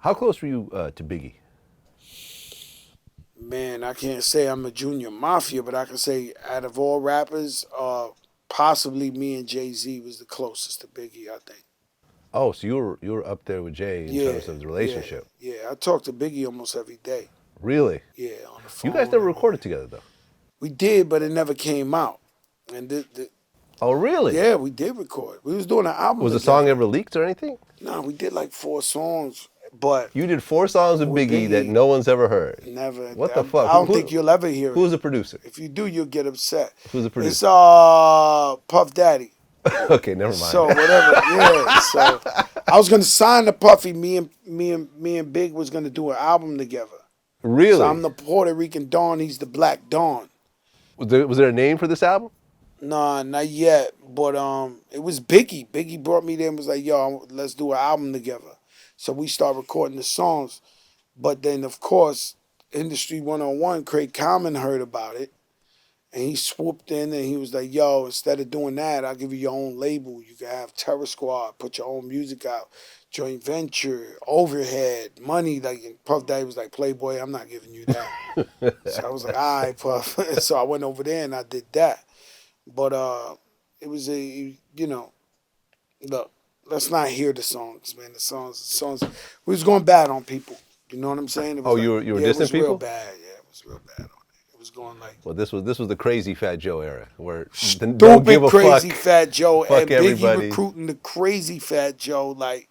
How close were you to Biggie? Man, I can't say I'm a Junior Mafia, but I can say out of all rappers, possibly me and Jay-Z was the closest to Biggie, I think. Oh, so you were up there with Jay in Yeah, terms of the yeah, relationship. yeah. I talk to Biggie almost every day. Really? Yeah, on the You guys phone never and recorded together though. we did, but it never came out. And Oh, really? yeah, we did record. We was doing an album Was the song together. ever leaked or anything? No, we did like 4 songs, but You did 4 songs with with Biggie that Biggie, no one's ever heard. never. What the fuck? I don't think you'll ever hear Who it. was the producer? If you do, you'll get upset. Who's the It's producer? Puff Daddy. Okay, never mind. So whatever, yeah. So I was gonna sign to Puffy. Me and Big was gonna do an album together. So I'm Really? the Puerto Rican Dawn. He's the Black Dawn. Was there a name for this album? Nah, not yet. But it was Biggie. Biggie brought me there and was like, "Yo, let's do an album together." So we start recording the songs. But then, of course, Industry 101, Craig Common heard about it. And he swooped in and he was like, "Yo, instead of doing that, I'll give you your own label. You can have Terror Squad, put your own music out, joint venture, overhead, money." Like, and Puff Daddy was like, "Playboy, I'm not giving you that." So I was like, "All right, Puff." So I went over there and I did that. But it was look, let's not hear the songs, man. The songs, we was going bad on people. You know what I'm saying? It was Oh, like, you were yeah, it dissing was real people? bad. Yeah, it was real bad on it. It was going like Well, this was the crazy Fat Joe era where don't give stupid a crazy fuck, Fat Joe fuck and Biggie everybody. recruiting the crazy Fat Joe. Like,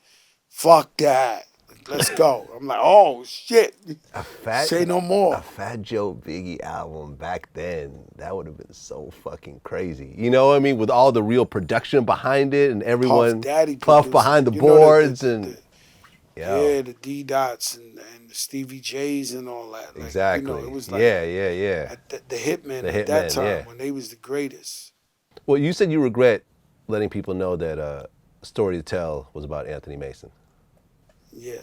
fuck that. Like, let's go. I'm like, oh shit. A fat Say no a more. Fat Joe Biggie album back then, that would have been so fucking crazy. You know what I mean? With all the real production behind it and Puff everyone Daddy Puff produced it. behind the You know boards and yo, yeah, the D Dots and the Stevie J's and all that. Like, it exactly. was like Yeah, yeah, yeah. the Hitmen The at that Hitmen, time yeah. when they was the greatest. Well, you said you regret letting people know that Story to Tell was about Anthony Mason. Yeah.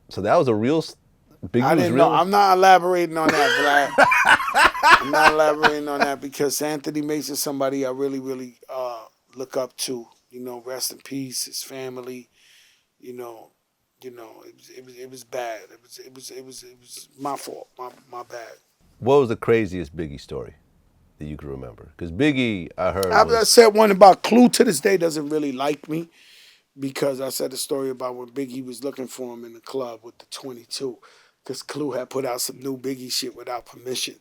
So that was a real I Biggie was didn't know. real. I'm not elaborating on that, Vlad. I'm not elaborating on that because Anthony Mason's somebody I really, really look up to. Rest in peace, his family. You know, it was bad. It was my fault. My bad. What was the craziest Biggie story that you can remember? Because Biggie, I heard, I was said one about Clue. To this day doesn't really like me because I said a story about when Biggie was looking for him in the club with the 22 because Clue had put out some new Biggie shit without permission.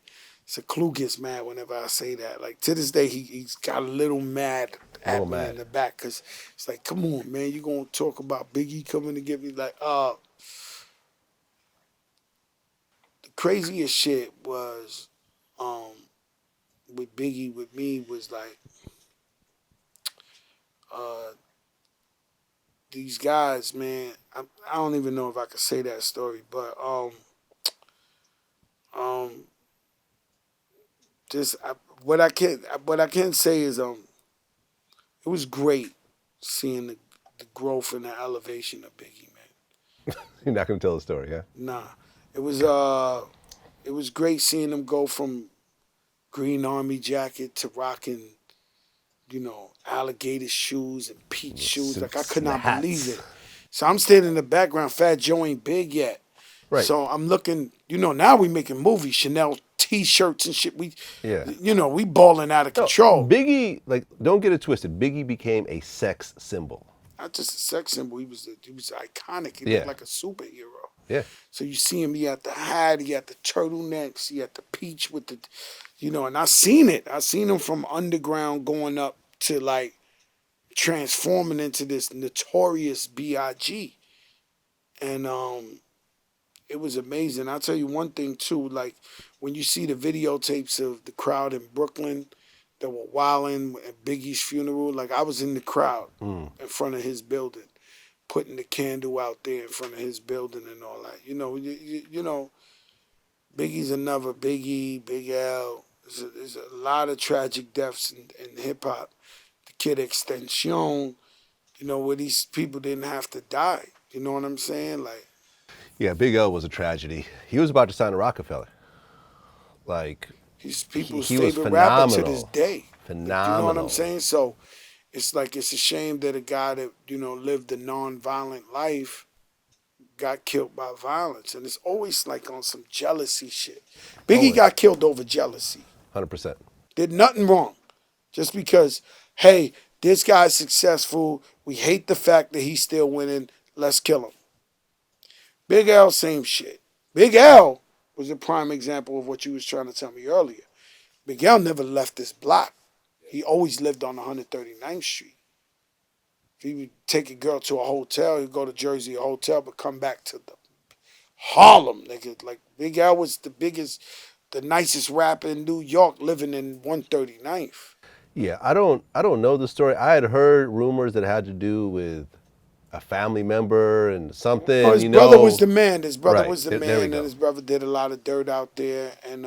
So Clue gets mad whenever I say that. Like, to this day, he's got a little mad a little at me in mad. the back because it's like, come on, man, you gonna talk about Biggie coming to get me? Like, the craziest shit was um with Biggie with me was like uh these guys, man. I don't even know if I could say that story, but um just what I can say is it was great seeing the growth and the elevation of Biggie, man. You're not gonna tell the story, yeah? Nah, it was great seeing him go from green army jacket to rocking, alligator shoes and peach The shoes. Like, I suits could and the not believe hats. it. So I'm standing in the background. Fat Joe ain't big yet. Right. So I'm looking. Now we making movies, Chanel T-shirts and shit. Yeah. We balling out of No, control. Biggie, like, don't get it twisted. Biggie became a sex symbol. Not just a sex symbol. He was iconic. He looked Yeah. like a superhero. Yeah. So you see him. He had the hat. He had the turtlenecks. He had the peach with the, and I seen it. I seen him from underground going up to like transforming into this notorious Big. And it was amazing. I'll tell you one thing too. Like, when you see the videotapes of the crowd in Brooklyn that were wilding at Biggie's funeral, like, I was in the crowd Mm. in front of his building, putting the candle out there in front of his building and all that. Biggie's another Biggie, Big L. There's a lot of tragic deaths in hip hop. The Kid Extension, where these people didn't have to die. You know what I'm saying? Like, Yeah, Big L was a tragedy. He was about to sign to Rockefeller. Like, he's he, people's he was favorite rapper to this phenomenal. day. Like, you know what I'm Phenomenal. saying? So it's like, it's a shame that a guy that lived a non-violent life got killed by violence, and it's always like on some jealousy shit. Biggie Always. got killed over jealousy. 100%. Did nothing wrong, just because hey, this guy's successful. We hate the fact that he's still winning. Let's kill him. Big L, same shit. Big L was a prime example of what you was trying to tell me earlier. Big L never left this block. He always lived on 139th Street. If he would take a girl to a hotel, he'd go to Jersey, a hotel, but come back to the Harlem, nigga. Like Big L was the biggest, the nicest rapper in New York, living in 139th. Yeah, I don't know the story. I had heard rumors that had to do with a family member and Oh, something, his brother was know. the man. His brother Right. was the There we man, and go. his brother did a lot of dirt out there. And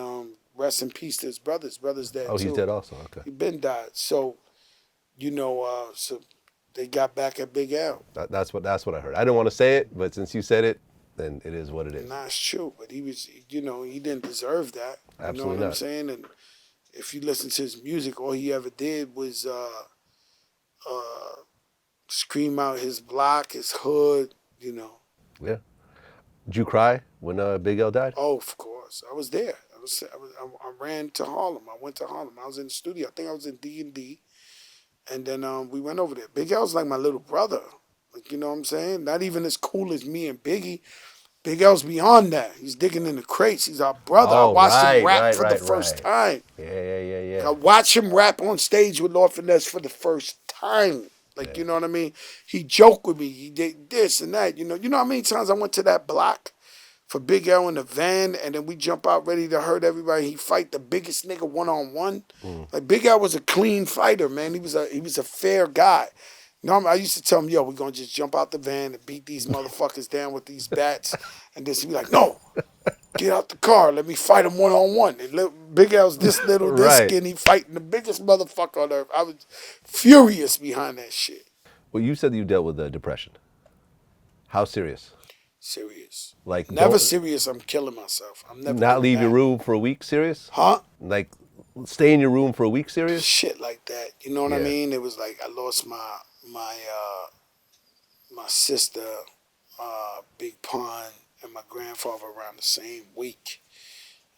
rest in peace to his brother. His brother's dead Oh, he's too. dead also. Okay. He been died. So so they got back at Big L. That's what I heard. I didn't want to say it, but since you said it, then it is what it And is. that's true. But he was, he didn't deserve that. You know what Absolutely I'm not. saying? And if you listen to his music, all he ever did was uh, scream out his block, his hood. Yeah. Did you cry when Big L died? Oh, of course, I was there. I ran to Harlem. I went to Harlem. I was in the studio. I think I was in D&D, and then we went over there. Big L's like my little brother. Like, you know what I'm saying? Not even as cool as me and Biggie. Big L's beyond that. He's digging in the crates. He's our brother. I Oh, watched him right, rap right, for the right, first right. time. Yeah, yeah, yeah, I yeah. watched him rap on stage with Lord Finesse for the first time. Like, Yeah. you know what I mean? He joked with me. He did this and that. You know how many times I went to that block for Big L in the van, and then we jump out ready to hurt everybody. He fight the biggest nigga 1-on-1. Mm. Like Big L was a clean fighter, man. He was a fair guy. I used to tell him, yo, we're gonna just jump out the van and beat these motherfuckers down with these bats. And this he'd be like, no, get out the car, let me fight him 1-on-1. And Big L's this little, this Right. skinny, fighting the biggest motherfucker on earth. I was furious behind that shit. Well, you said that you dealt with depression. How serious? Serious. Like, Never don't serious, I'm killing myself. I'm never not doing leave your that. room for a week serious? Huh? Like, stay in your room for a week serious? Shit like that. You know what I Yeah. mean? It was like I lost my sister, Big Pun, and my grandfather around the same week.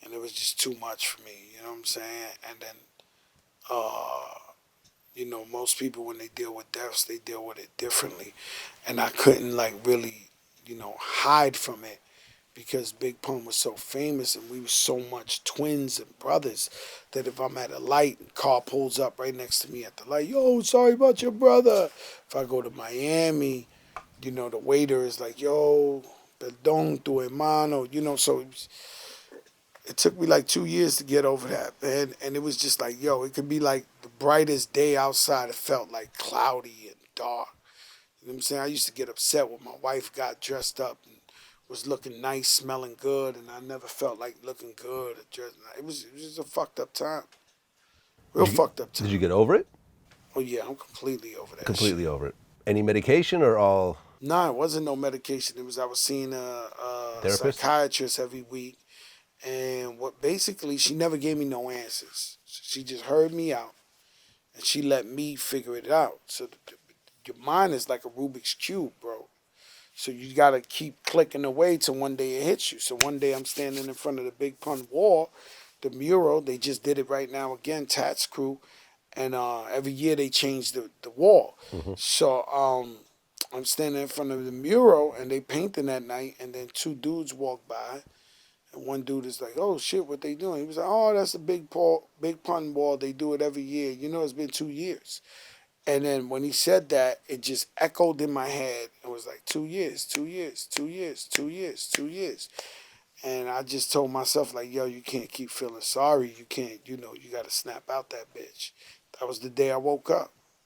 And it was just too much for me, you know what I'm saying? And then most people when they deal with deaths, they deal with it differently. And I couldn't like really, hide from it because Big Pun was so famous and we were so much twins and brothers that if I'm at a light and car pulls up right next to me at the light, yo, sorry about your brother. If I go to Miami, the waiter is like, yo, perdón tu hermano, so it took me like 2 years to get over that, man. And it was just like, yo, it could be like the brightest day outside. It felt like cloudy and dark. You know what I'm saying? I used to get upset when my wife got dressed up and was looking nice, smelling good, and I never felt like looking good. It was just a fucked up time. Real Did you fucked up did you time. get over it? Oh, yeah, I'm completely over that Completely shit. over it. Any medication or all Nah, it wasn't no medication. I was seeing a therapist? psychiatrist every week. And what basically, she never gave me no answers. She just heard me out and she let me figure it out. So your mind is like a Rubik's Cube, bro. So you got to keep clicking away till one day it hits you. So one day I'm standing in front of the Big Pun wall, the mural. They just did it right now again, Tats Crew. And every year they change the wall. Hmm. So I'm standing in front of the mural and they painting that night. And then two dudes walk by. And one dude is like, "Oh shit, what they doing?" He was like, "Oh, that's a Big Pun wall. They do it every year. It's been 2 years." And then when he said that, it just echoed in my head. It was like 2 years, 2 years, 2 years, 2 years, 2 years. And I just told myself like, "Yo, you can't keep feeling sorry. You can't. You got to snap out that bitch." That was the day I woke up.